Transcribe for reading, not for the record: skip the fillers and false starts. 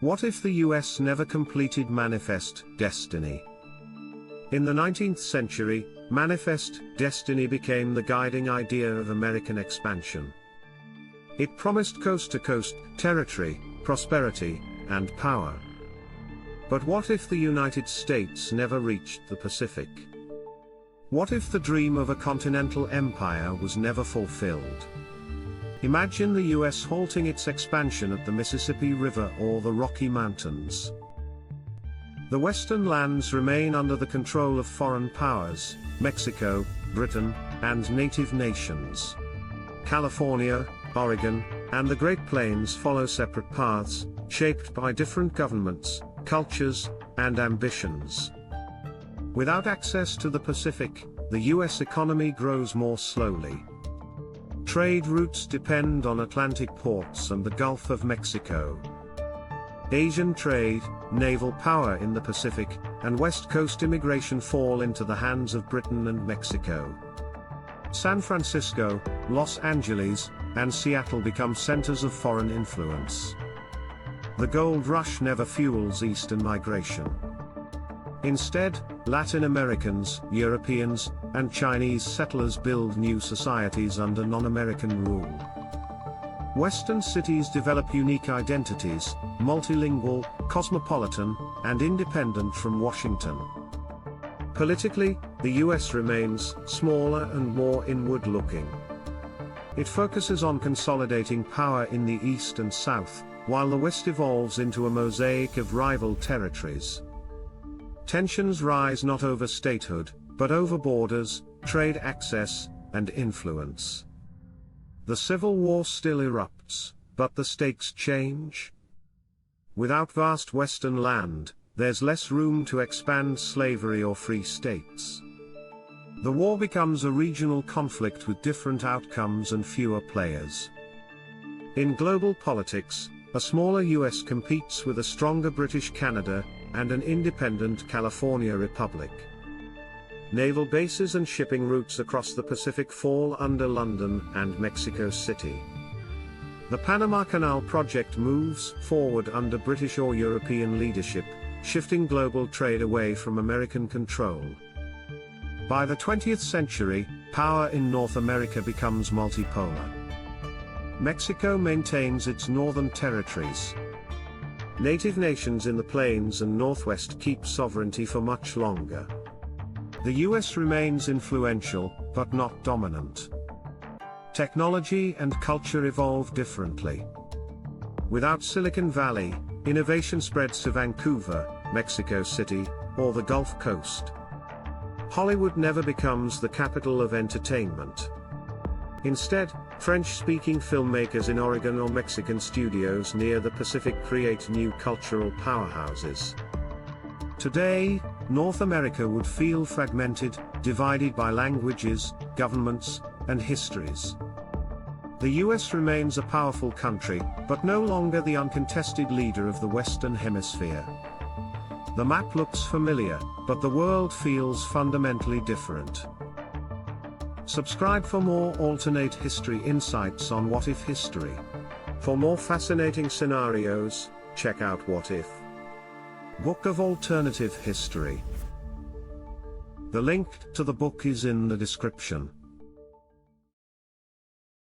What if the US never completed Manifest Destiny? In the 19th century, Manifest Destiny became the guiding idea of American expansion. It promised coast-to-coast territory, prosperity, and power. But what if the United States never reached the Pacific? What if the dream of a continental empire was never fulfilled? Imagine the US halting its expansion at the Mississippi River or the Rocky Mountains. The western lands remain under the control of foreign powers, Mexico, Britain, and native nations. California, Oregon, and the Great Plains follow separate paths, shaped by different governments, cultures, and ambitions. Without access to the Pacific, the US economy grows more slowly. Trade routes depend on Atlantic ports and the Gulf of Mexico. Asian trade, naval power in the Pacific, and West Coast immigration fall into the hands of Britain and Mexico. San Francisco, Los Angeles, and Seattle become centers of foreign influence. The gold rush never fuels Eastern migration. Instead, Latin Americans, Europeans, and Chinese settlers build new societies under non-American rule. Western cities develop unique identities, multilingual, cosmopolitan, and independent from Washington. Politically, the US remains smaller and more inward-looking. It focuses on consolidating power in the East and South, while the West evolves into a mosaic of rival territories. Tensions rise not over statehood, but over borders, trade access, and influence. The Civil War still erupts, but the stakes change. Without vast Western land, there's less room to expand slavery or free states. The war becomes a regional conflict with different outcomes and fewer players. In global politics, a smaller US competes with a stronger British Canada, and an independent California Republic. Naval bases and shipping routes across the Pacific fall under London and Mexico City. The Panama Canal project moves forward under British or European leadership, shifting global trade away from American control. By the 20th century, power in North America becomes multipolar. Mexico maintains its northern territories. Native nations in the plains and northwest keep sovereignty for much longer. The US remains influential, but not dominant. Technology and culture evolve differently. Without Silicon Valley, innovation spreads to Vancouver, Mexico City, or the Gulf Coast. Hollywood never becomes the capital of entertainment. Instead, French-speaking filmmakers in Oregon or Mexican studios near the Pacific create new cultural powerhouses. Today, North America would feel fragmented, divided by languages, governments, and histories. The US remains a powerful country, but no longer the uncontested leader of the Western Hemisphere. The map looks familiar, but the world feels fundamentally different. Subscribe for more alternate history insights on What If History. For more fascinating scenarios, check out What If? Book of Alternative History. The link to the book is in the description.